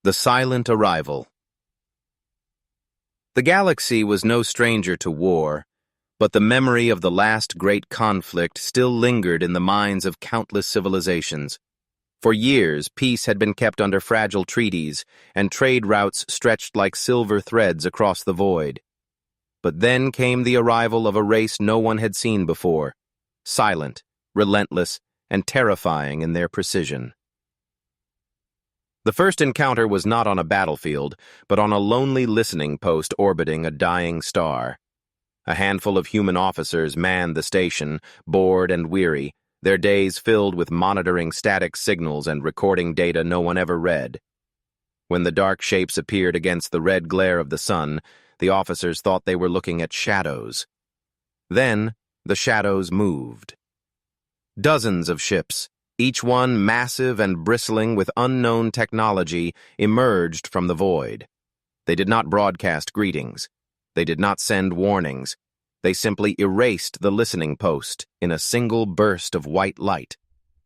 The Silent Arrival. The galaxy was no stranger to war, but the memory of the last great conflict still lingered in the minds of countless civilizations. For years, peace had been kept under fragile treaties, and trade routes stretched like silver threads across the void. But then came the arrival of a race no one had seen before, silent, relentless, and terrifying in their precision. The first encounter was not on a battlefield, but on a lonely listening post orbiting a dying star. A handful of human officers manned the station, bored and weary, their days filled with monitoring static signals and recording data no one ever read. When the dark shapes appeared against the red glare of the sun, the officers thought they were looking at shadows. Then, the shadows moved. Dozens of ships, each one massive and bristling with unknown technology, emerged from the void. They did not broadcast greetings. They did not send warnings. They simply erased the listening post in a single burst of white light.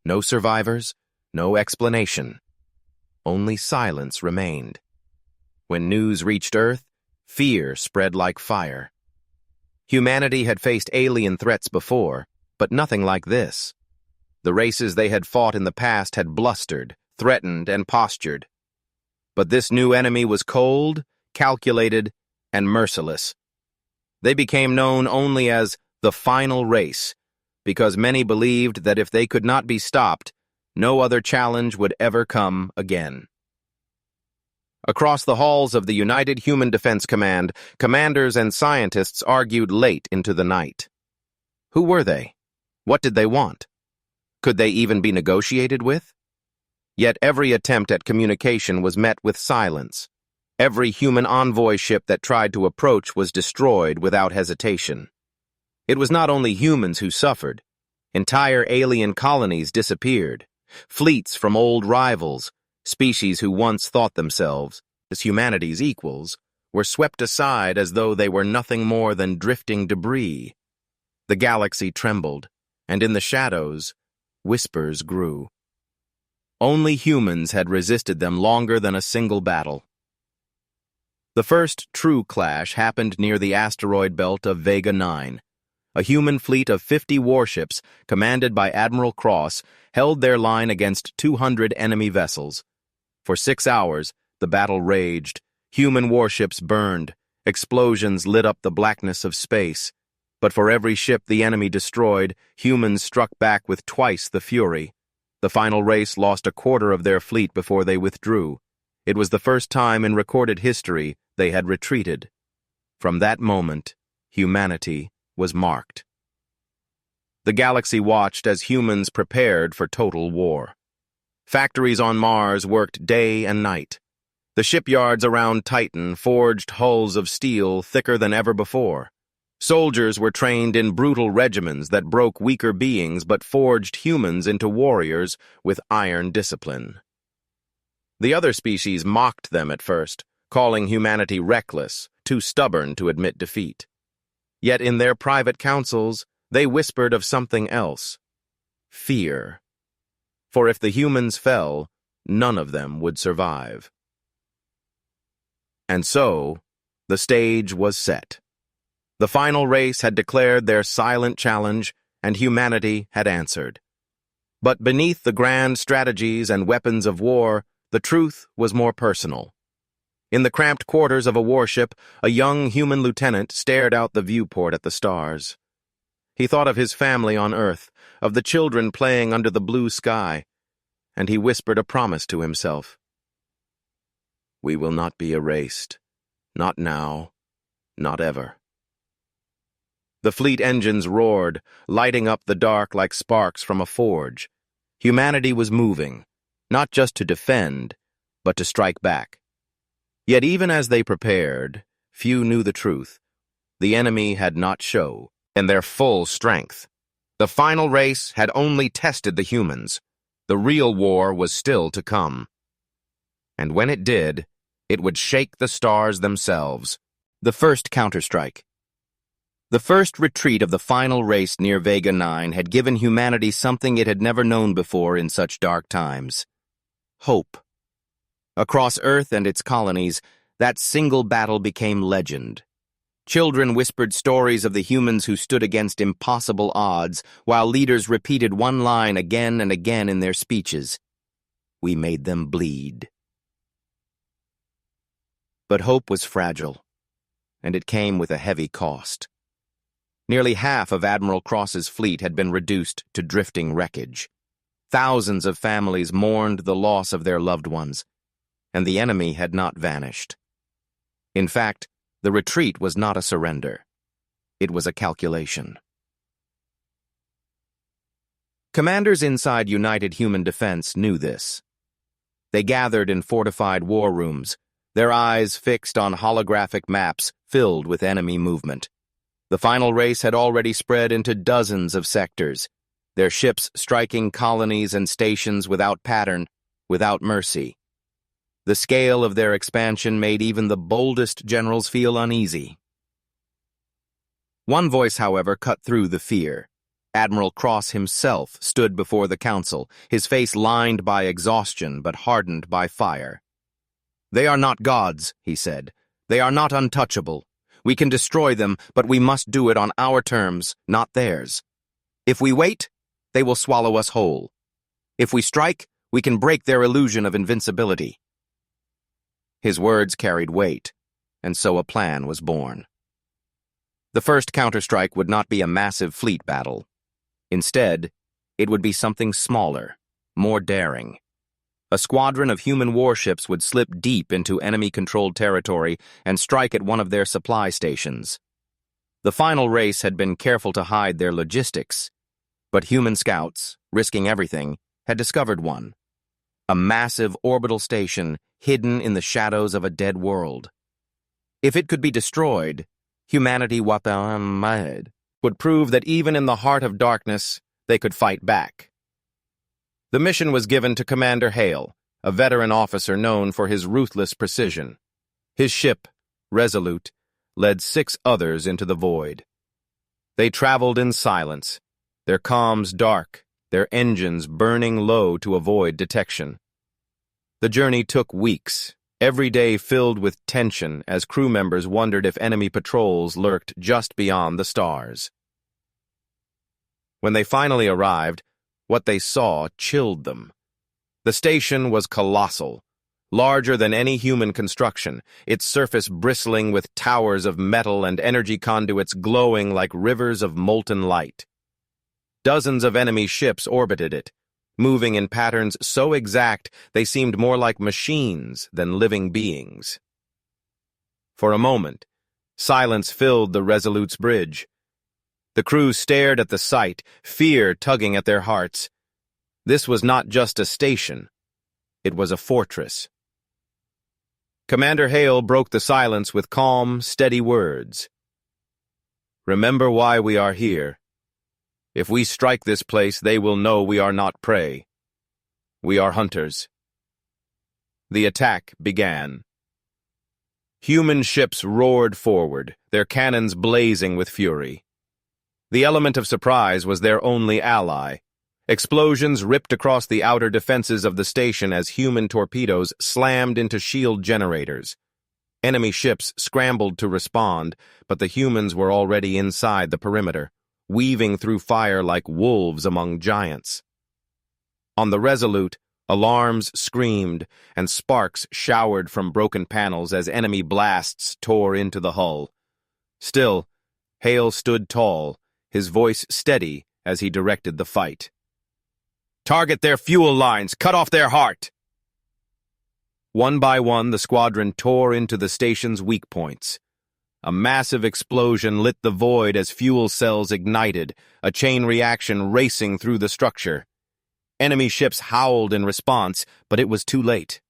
No survivors, no explanation. Only silence remained. When news reached Earth, fear spread like fire. Humanity had faced alien threats before, but nothing like this. The races they had fought in the past had blustered, threatened, and postured. But this new enemy was cold, calculated, and merciless. They became known only as the final race, because many believed that if they could not be stopped, no other challenge would ever come again. Across the halls of the United Human Defense Command, commanders and scientists argued late into the night. Who were they? What did they want? Could they even be negotiated with? Yet every attempt at communication was met with silence. Every human envoy ship that tried to approach was destroyed without hesitation. It was not only humans who suffered. Entire alien colonies disappeared. Fleets from old rivals, species who once thought themselves as humanity's equals, were swept aside as though they were nothing more than drifting debris. The galaxy trembled, and in the shadows, whispers grew. Only humans had resisted them longer than a single battle. The first true clash happened near the asteroid belt of Vega 9. A human fleet of 50 warships, commanded by Admiral Cross, held their line against 200 enemy vessels. For 6 hours, the battle raged. Human warships burned. Explosions lit up the blackness of space. But for every ship the enemy destroyed, humans struck back with twice the fury. The final race lost a quarter of their fleet before they withdrew. It was the first time in recorded history they had retreated. From that moment, humanity was marked. The galaxy watched as humans prepared for total war. Factories on Mars worked day and night. The shipyards around Titan forged hulls of steel thicker than ever before. Soldiers were trained in brutal regimens that broke weaker beings but forged humans into warriors with iron discipline. The other species mocked them at first, calling humanity reckless, too stubborn to admit defeat. Yet in their private councils, they whispered of something else: fear. For if the humans fell, none of them would survive. And so, the stage was set. The final race had declared their silent challenge, and humanity had answered. But beneath the grand strategies and weapons of war, the truth was more personal. In the cramped quarters of a warship, a young human lieutenant stared out the viewport at the stars. He thought of his family on Earth, of the children playing under the blue sky, and he whispered a promise to himself. "We will not be erased. Not now. Not ever." The fleet engines roared, lighting up the dark like sparks from a forge. Humanity was moving, not just to defend, but to strike back. Yet even as they prepared, few knew the truth. The enemy had not shown in their full strength. The final race had only tested the humans. The real war was still to come. And when it did, it would shake the stars themselves. The first counterstrike. The first retreat of the final race near Vega 9 had given humanity something it had never known before in such dark times: hope. Across Earth and its colonies, that single battle became legend. Children whispered stories of the humans who stood against impossible odds, while leaders repeated one line again and again in their speeches. We made them bleed. But hope was fragile, and it came with a heavy cost. Nearly half of Admiral Cross's fleet had been reduced to drifting wreckage. Thousands of families mourned the loss of their loved ones, and the enemy had not vanished. In fact, the retreat was not a surrender. It was a calculation. Commanders inside United Human Defense knew this. They gathered in fortified war rooms, their eyes fixed on holographic maps filled with enemy movement. The final race had already spread into dozens of sectors, their ships striking colonies and stations without pattern, without mercy. The scale of their expansion made even the boldest generals feel uneasy. One voice, however, cut through the fear. Admiral Cross himself stood before the council, his face lined by exhaustion but hardened by fire. "They are not gods," he said. "They are not untouchable. We can destroy them, but we must do it on our terms, not theirs. If we wait, they will swallow us whole. If we strike, we can break their illusion of invincibility." His words carried weight, and so a plan was born. The first counterstrike would not be a massive fleet battle. Instead, it would be something smaller, more daring. A squadron of human warships would slip deep into enemy-controlled territory and strike at one of their supply stations. The final race had been careful to hide their logistics, but human scouts, risking everything, had discovered one. A massive orbital station hidden in the shadows of a dead world. If it could be destroyed, humanity would prove that even in the heart of darkness, they could fight back. The mission was given to Commander Hale, a veteran officer known for his ruthless precision. His ship, Resolute, led 6 others into the void. They traveled in silence, their comms dark, their engines burning low to avoid detection. The journey took weeks, every day filled with tension as crew members wondered if enemy patrols lurked just beyond the stars. When they finally arrived, what they saw chilled them. The station was colossal, larger than any human construction, its surface bristling with towers of metal and energy conduits glowing like rivers of molten light. Dozens of enemy ships orbited it, moving in patterns so exact they seemed more like machines than living beings. For a moment, silence filled the Resolute's bridge. The crew stared at the sight, fear tugging at their hearts. This was not just a station. It was a fortress. Commander Hale broke the silence with calm, steady words. "Remember why we are here. If we strike this place, they will know we are not prey. We are hunters." The attack began. Human ships roared forward, their cannons blazing with fury. The element of surprise was their only ally. Explosions ripped across the outer defenses of the station as human torpedoes slammed into shield generators. Enemy ships scrambled to respond, but the humans were already inside the perimeter, weaving through fire like wolves among giants. On the Resolute, alarms screamed, and sparks showered from broken panels as enemy blasts tore into the hull. Still, Hale stood tall, his voice steady as he directed the fight. "Target their fuel lines! Cut off their heart!" One by one, the squadron tore into the station's weak points. A massive explosion lit the void as fuel cells ignited, a chain reaction racing through the structure. Enemy ships howled in response, but it was too late.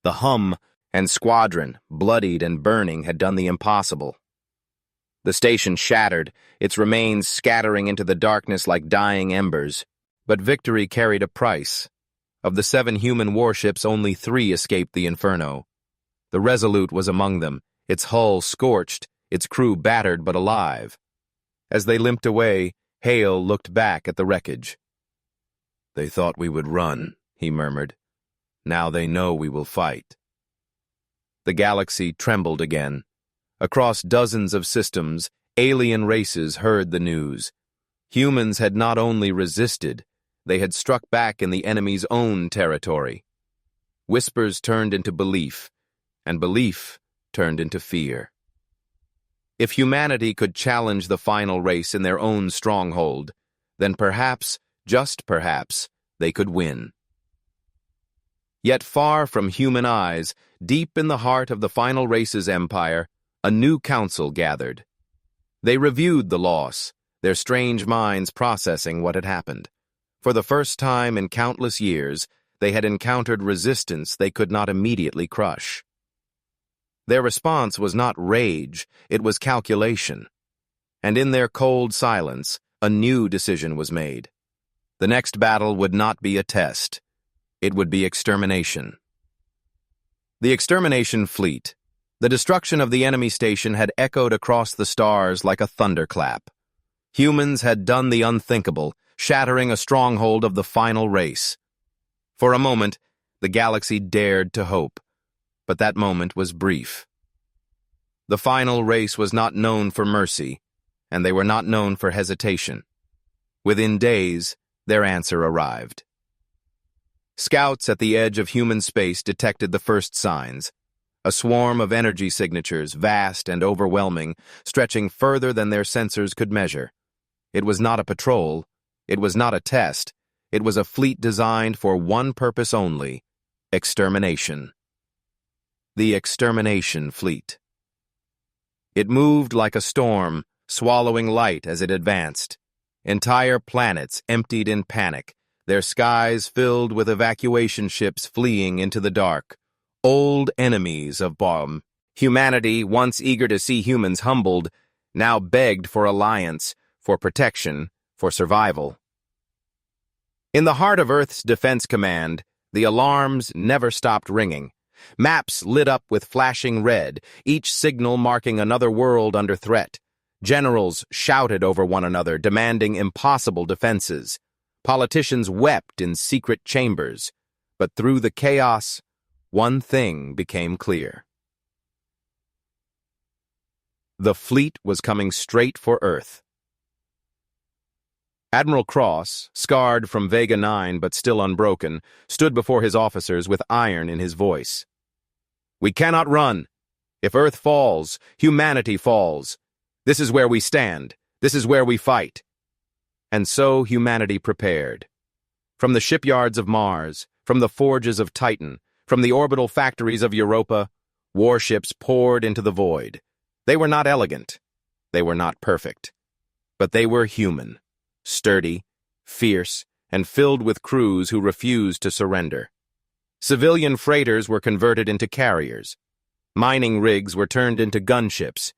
The hum and squadron, bloodied and burning, had done the impossible. The station shattered, its remains scattering into the darkness like dying embers. But victory carried a price. Of the 7 human warships, only 3 escaped the inferno. The Resolute was among them, its hull scorched, its crew battered but alive. As they limped away, Hale looked back at the wreckage. "They thought we would run," he murmured. Now they know we will fight. The galaxy trembled again. Across dozens of systems, alien races heard the news. Humans had not only resisted, they had struck back in the enemy's own territory. Whispers turned into belief, and belief turned into fear. If humanity could challenge the final race in their own stronghold, then perhaps, just perhaps, they could win. Yet far from human eyes, deep in the heart of the final race's empire, a new council gathered. They reviewed the loss, their strange minds processing what had happened. For the first time in countless years, they had encountered resistance they could not immediately crush. Their response was not rage, it was calculation. And in their cold silence, a new decision was made. The next battle would not be a test. It would be extermination. The extermination fleet. The destruction of the enemy station had echoed across the stars like a thunderclap. Humans had done the unthinkable, shattering a stronghold of the final race. For a moment, the galaxy dared to hope, but that moment was brief. The final race was not known for mercy, and they were not known for hesitation. Within days, their answer arrived. Scouts at the edge of human space detected the first signs. A swarm of energy signatures, vast and overwhelming, stretching further than their sensors could measure. It was not a patrol. It was not a test. It was a fleet designed for one purpose only: extermination. The extermination fleet. It moved like a storm, swallowing light as it advanced. Entire planets emptied in panic, their skies filled with evacuation ships fleeing into the dark. Old enemies of bomb. Humanity, once eager to see humans humbled, now begged for alliance, for protection, for survival. In the heart of Earth's Defense Command, the alarms never stopped ringing. Maps lit up with flashing red, each signal marking another world under threat. Generals shouted over one another, demanding impossible defenses. Politicians wept in secret chambers. But through the chaos, one thing became clear. The fleet was coming straight for Earth. Admiral Cross, scarred from Vega 9 but still unbroken, stood before his officers with iron in his voice. "We cannot run. If Earth falls, humanity falls. This is where we stand. This is where we fight." And so humanity prepared. From the shipyards of Mars, from the forges of Titan, from the orbital factories of Europa, warships poured into the void. They were not elegant. They were not perfect. But they were human, sturdy, fierce, and filled with crews who refused to surrender. Civilian freighters were converted into carriers. Mining rigs were turned into gunships.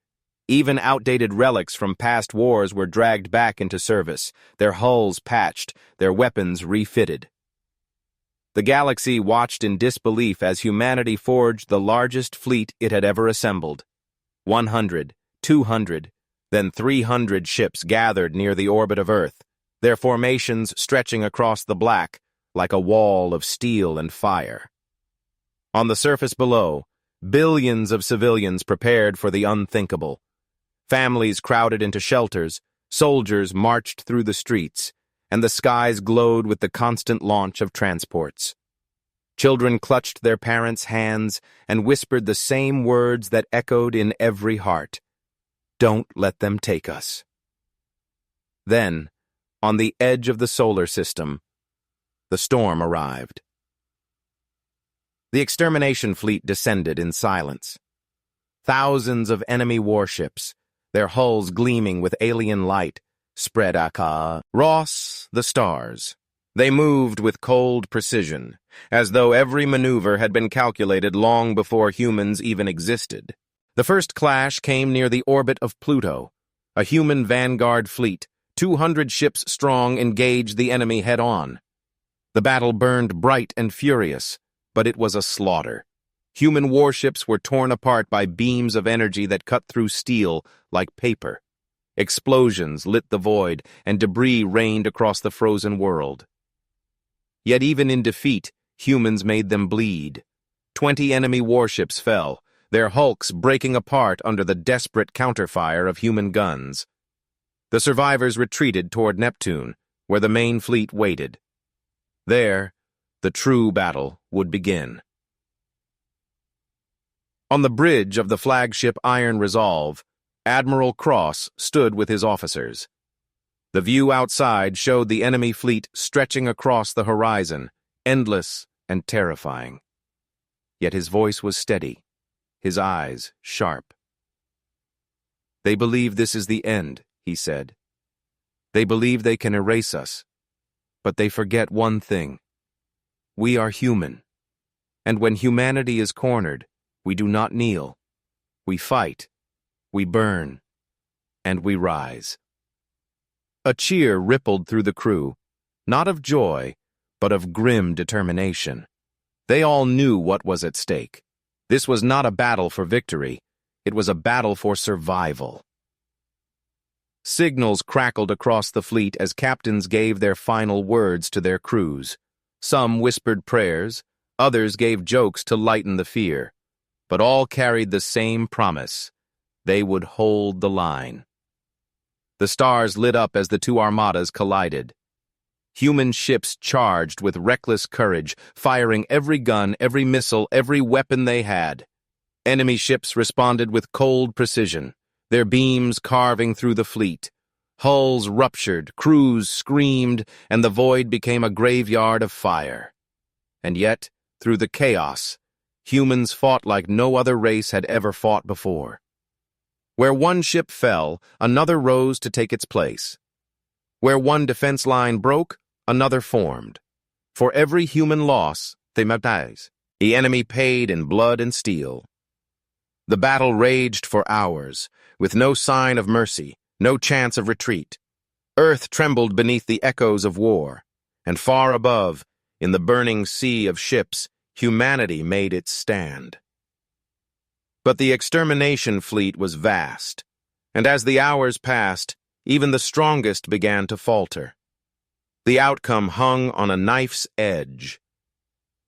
Even outdated relics from past wars were dragged back into service, their hulls patched, their weapons refitted. The galaxy watched in disbelief as humanity forged the largest fleet it had ever assembled. 100, 200, then 300 ships gathered near the orbit of Earth, their formations stretching across the black like a wall of steel and fire. On the surface below, billions of civilians prepared for the unthinkable. Families crowded into shelters, soldiers marched through the streets, and the skies glowed with the constant launch of transports. Children clutched their parents' hands and whispered the same words that echoed in every heart. "Don't let them take us." Then, on the edge of the solar system, the storm arrived. The extermination fleet descended in silence. Thousands of enemy warships, their hulls gleaming with alien light, spread across the stars. They moved with cold precision, as though every maneuver had been calculated long before humans even existed. The first clash came near the orbit of Pluto. A human vanguard fleet, 200 ships strong, engaged the enemy head-on. The battle burned bright and furious, but it was a slaughter. Human warships were torn apart by beams of energy that cut through steel like paper. Explosions lit the void, and debris rained across the frozen world. Yet even in defeat, humans made them bleed. 20 enemy warships fell, their hulks breaking apart under the desperate counterfire of human guns. The survivors retreated toward Neptune, where the main fleet waited. There, the true battle would begin. On the bridge of the flagship Iron Resolve, Admiral Cross stood with his officers. The view outside showed the enemy fleet stretching across the horizon, endless and terrifying. Yet his voice was steady, his eyes sharp. "They believe this is the end," he said. "They believe they can erase us. But they forget one thing. We are human. And when humanity is cornered, we do not kneel. We fight, we burn, and we rise." A cheer rippled through the crew, not of joy, but of grim determination. They all knew what was at stake. This was not a battle for victory. It was a battle for survival. Signals crackled across the fleet as captains gave their final words to their crews. Some whispered prayers, others gave jokes to lighten the fear. But all carried the same promise. They would hold the line. The stars lit up as the two armadas collided. Human ships charged with reckless courage, firing every gun, every missile, every weapon they had. Enemy ships responded with cold precision, their beams carving through the fleet. Hulls ruptured, crews screamed, and the void became a graveyard of fire. And yet, through the chaos, humans fought like no other race had ever fought before. Where one ship fell, another rose to take its place. Where one defense line broke, another formed. For every human loss, the enemy paid in blood and steel. The battle raged for hours, with no sign of mercy, no chance of retreat. Earth trembled beneath the echoes of war, and far above, in the burning sea of ships, humanity made its stand. But the extermination fleet was vast, and as the hours passed, even the strongest began to falter. The outcome hung on a knife's edge.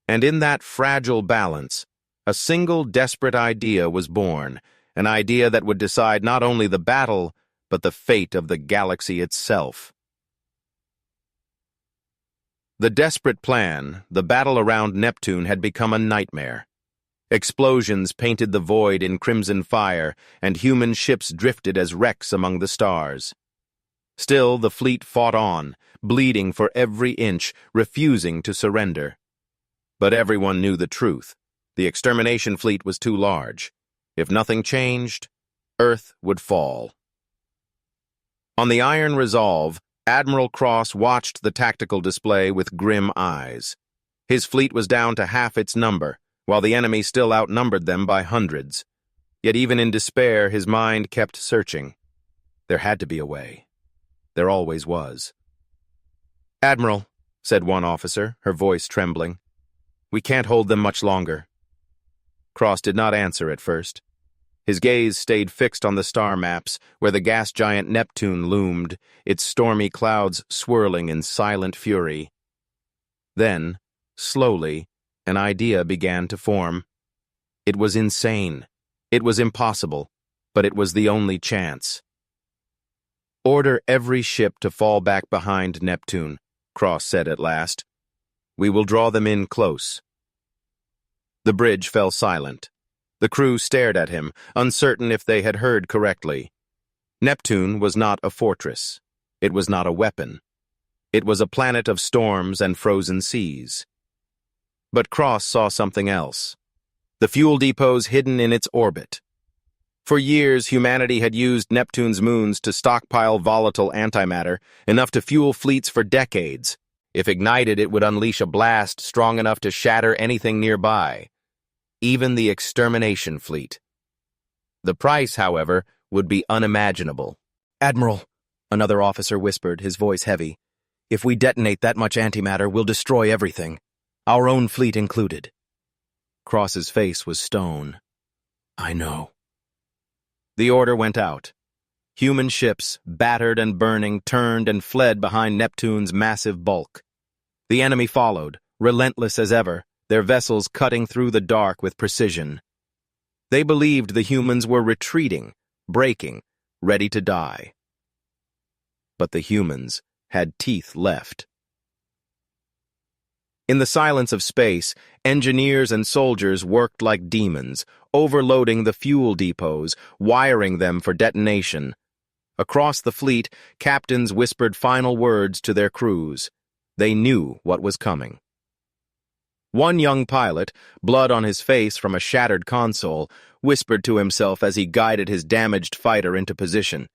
And in that fragile balance, a single desperate idea was born, an idea that would decide not only the battle, but the fate of the galaxy itself. The desperate plan, the battle around Neptune, had become a nightmare. Explosions painted the void in crimson fire, and human ships drifted as wrecks among the stars. Still, the fleet fought on, bleeding for every inch, refusing to surrender. But everyone knew the truth. The extermination fleet was too large. If nothing changed, Earth would fall. On the Iron Resolve, Admiral Cross watched the tactical display with grim eyes. His fleet was down to half its number, while the enemy still outnumbered them by hundreds. Yet even in despair, his mind kept searching. There had to be a way. There always was. "Admiral," said one officer, her voice trembling, "we can't hold them much longer." Cross did not answer at first. His gaze stayed fixed on the star maps, where the gas giant Neptune loomed, its stormy clouds swirling in silent fury. Then, slowly, an idea began to form. It was insane. It was impossible, but it was the only chance. "Order every ship to fall back behind Neptune," Cross said at last. "We will draw them in close." The bridge fell silent. The crew stared at him, uncertain if they had heard correctly. Neptune was not a fortress. It was not a weapon. It was a planet of storms and frozen seas. But Cross saw something else. The fuel depots hidden in its orbit. For years, humanity had used Neptune's moons to stockpile volatile antimatter, enough to fuel fleets for decades. If ignited, it would unleash a blast strong enough to shatter anything nearby. Even the extermination fleet. The price, however, would be unimaginable. "Admiral," another officer whispered, his voice heavy, "if we detonate that much antimatter, we'll destroy everything, our own fleet included." Cross's face was stone. "I know." The order went out. Human ships, battered and burning, turned and fled behind Neptune's massive bulk. The enemy followed, relentless as ever, their vessels cutting through the dark with precision. They believed the humans were retreating, breaking, ready to die. But the humans had teeth left. In the silence of space, engineers and soldiers worked like demons, overloading the fuel depots, wiring them for detonation. Across the fleet, captains whispered final words to their crews. They knew what was coming. One young pilot, blood on his face from a shattered console, whispered to himself as he guided his damaged fighter into position.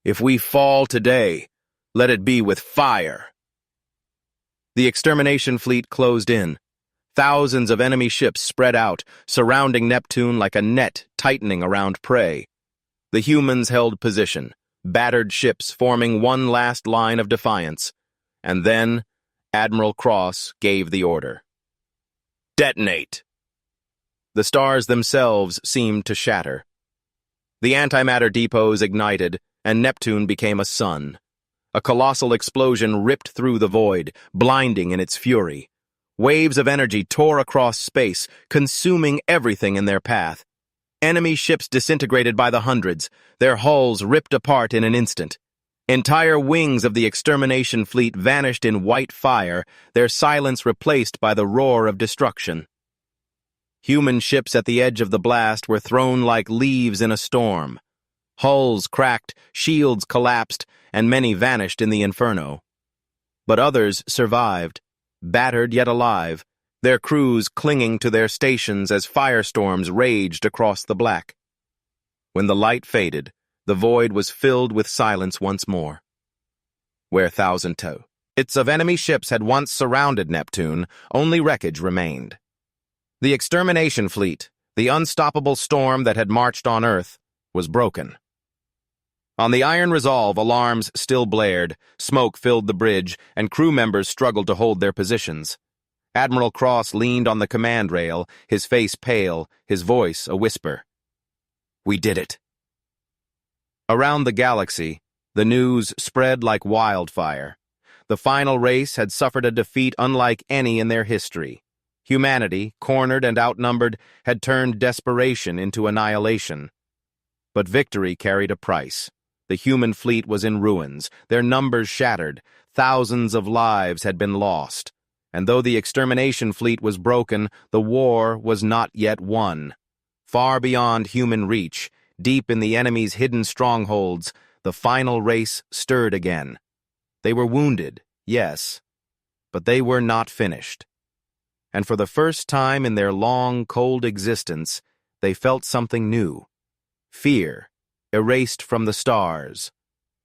"If we fall today, let it be with fire." The extermination fleet closed in. Thousands of enemy ships spread out, surrounding Neptune like a net tightening around prey. The humans held position, battered ships forming one last line of defiance. And then, Admiral Cross gave the order. "Detonate!" The stars themselves seemed to shatter. The antimatter depots ignited, and Neptune became a sun. A colossal explosion ripped through the void, blinding in its fury. Waves of energy tore across space, consuming everything in their path. Enemy ships disintegrated by the hundreds, their hulls ripped apart in an instant. Entire wings of the extermination fleet vanished in white fire, their silence replaced by the roar of destruction. Human ships at the edge of the blast were thrown like leaves in a storm. Hulls cracked, shields collapsed, and many vanished in the inferno. But others survived, battered yet alive, their crews clinging to their stations as firestorms raged across the black. When the light faded, the void was filled with silence once more. Where bits of enemy ships had once surrounded Neptune, only wreckage remained. The extermination fleet, the unstoppable storm that had marched on Earth, was broken. On the Iron Resolve, alarms still blared, smoke filled the bridge, and crew members struggled to hold their positions. Admiral Cross leaned on the command rail, his face pale, his voice a whisper. "We did it." Around the galaxy, the news spread like wildfire. The final race had suffered a defeat unlike any in their history. Humanity, cornered and outnumbered, had turned desperation into annihilation. But victory carried a price. The human fleet was in ruins, their numbers shattered, thousands of lives had been lost. And though the extermination fleet was broken, the war was not yet won. Far beyond human reach, deep in the enemy's hidden strongholds, the final race stirred again. They were wounded, yes, but they were not finished. And for the first time in their long, cold existence, they felt something new. Fear, erased from the stars.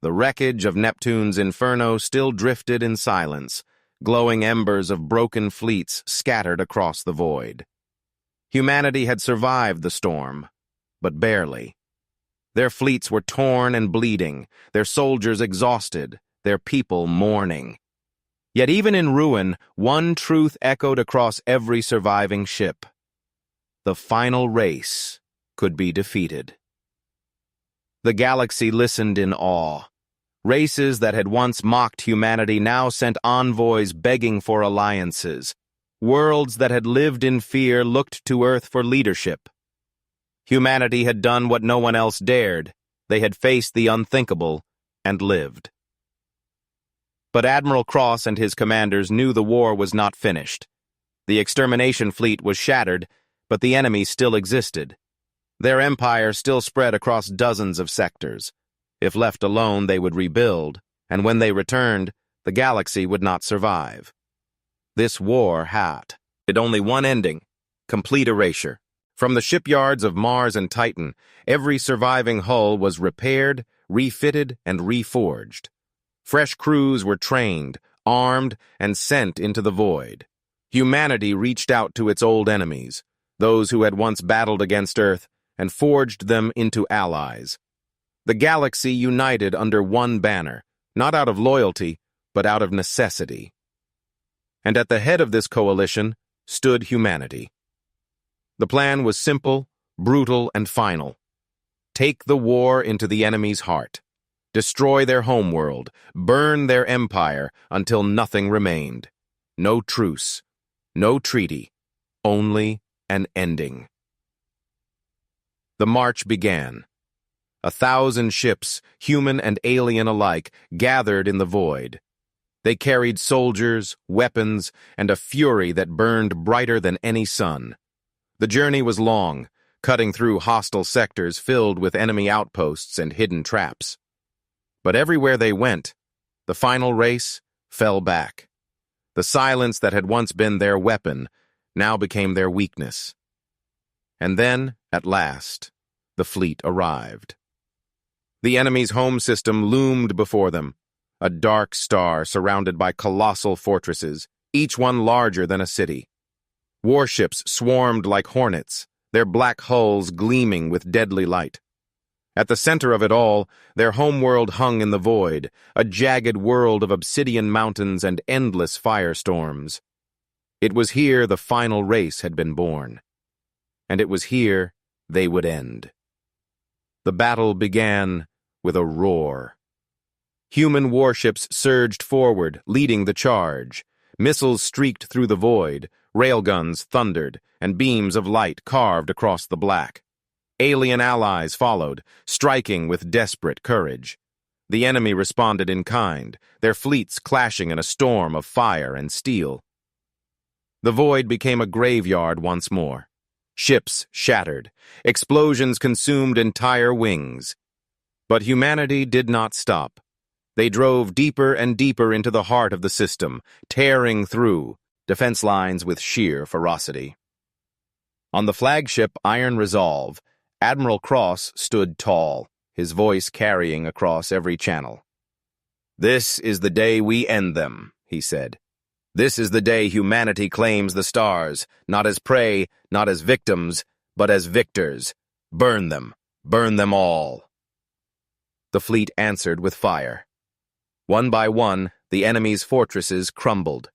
The wreckage of Neptune's inferno still drifted in silence, glowing embers of broken fleets scattered across the void. Humanity had survived the storm, but barely. Their fleets were torn and bleeding, their soldiers exhausted, their people mourning. Yet even in ruin, one truth echoed across every surviving ship. The final race could be defeated. The galaxy listened in awe. Races that had once mocked humanity now sent envoys begging for alliances. Worlds that had lived in fear looked to Earth for leadership. Humanity had done what no one else dared. They had faced the unthinkable and lived. But Admiral Cross and his commanders knew the war was not finished. The extermination fleet was shattered, but the enemy still existed. Their empire still spread across dozens of sectors. If left alone, they would rebuild, and when they returned, the galaxy would not survive. This war had only one ending: complete erasure. From the shipyards of Mars and Titan, every surviving hull was repaired, refitted, and reforged. Fresh crews were trained, armed, and sent into the void. Humanity reached out to its old enemies, those who had once battled against Earth, and forged them into allies. The galaxy united under one banner, not out of loyalty, but out of necessity. And at the head of this coalition stood humanity. The plan was simple, brutal, and final. Take the war into the enemy's heart. Destroy their homeworld, burn their empire until nothing remained. No truce, No treaty, only an ending. The march began. 1,000 ships, human and alien alike, gathered in the void. They carried soldiers, weapons, and a fury that burned brighter than any sun. The journey was long, cutting through hostile sectors filled with enemy outposts and hidden traps. But everywhere they went, the final race fell back. The silence that had once been their weapon now became their weakness. And then, at last, the fleet arrived. The enemy's home system loomed before them, a dark star surrounded by colossal fortresses, each one larger than a city. Warships swarmed like hornets, their black hulls gleaming with deadly light. At the center of it all, their homeworld hung in the void, a jagged world of obsidian mountains and endless firestorms. It was here the final race had been born, and it was here they would end. The battle began with a roar. Human warships surged forward, leading the charge. Missiles streaked through the void, railguns thundered, and beams of light carved across the black. Alien allies followed, striking with desperate courage. The enemy responded in kind, their fleets clashing in a storm of fire and steel. The void became a graveyard once more. Ships shattered, explosions consumed entire wings. But humanity did not stop. They drove deeper and deeper into the heart of the system, tearing through defense lines with sheer ferocity. On the flagship Iron Resolve, Admiral Cross stood tall, his voice carrying across every channel. "This is the day we end them," he said. "This is the day humanity claims the stars, not as prey, not as victims, but as victors. Burn them all." The fleet answered with fire. One by one, the enemy's fortresses crumbled.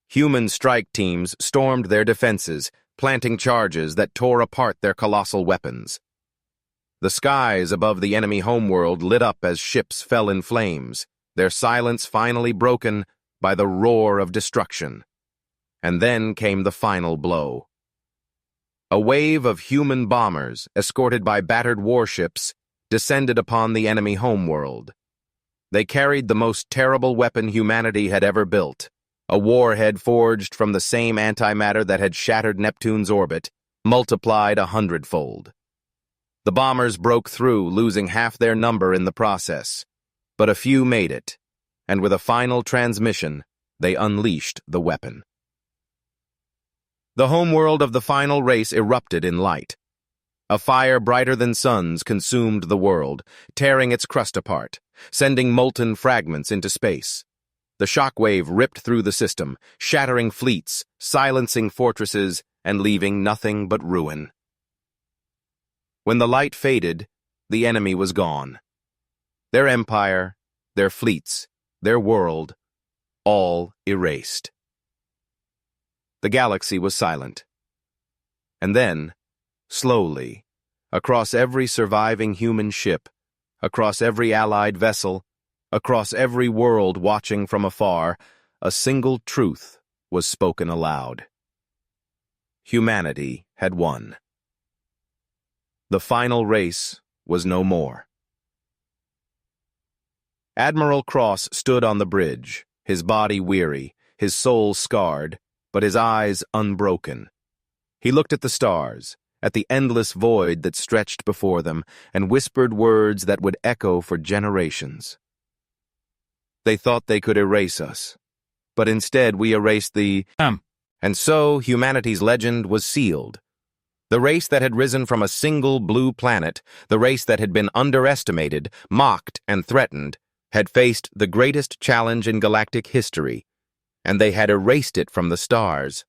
Human strike teams stormed their defenses, planting charges that tore apart their colossal weapons. The skies above the enemy homeworld lit up as ships fell in flames, their silence finally broken by the roar of destruction. And then came the final blow. A wave of human bombers, escorted by battered warships, descended upon the enemy homeworld. They carried the most terrible weapon humanity had ever built, a warhead forged from the same antimatter that had shattered Neptune's orbit, multiplied 100-fold. The bombers broke through, losing half their number in the process. But a few made it, and with a final transmission, they unleashed the weapon. The homeworld of the final race erupted in light. A fire brighter than suns consumed the world, tearing its crust apart, sending molten fragments into space. The shockwave ripped through the system, shattering fleets, silencing fortresses, and leaving nothing but ruin. When the light faded, the enemy was gone. Their empire, their fleets, their world, all erased. The galaxy was silent. And then, slowly, across every surviving human ship, across every allied vessel, across every world watching from afar, a single truth was spoken aloud. Humanity had won. The final race was no more. Admiral Cross stood on the bridge, his body weary, his soul scarred, but his eyes unbroken. He looked at the stars, at the endless void that stretched before them, and whispered words that would echo for generations. They thought they could erase us, but instead we erased the And so humanity's legend was sealed. The race that had risen from a single blue planet, the race that had been underestimated, mocked, and threatened, had faced the greatest challenge in galactic history, and they had erased it from the stars.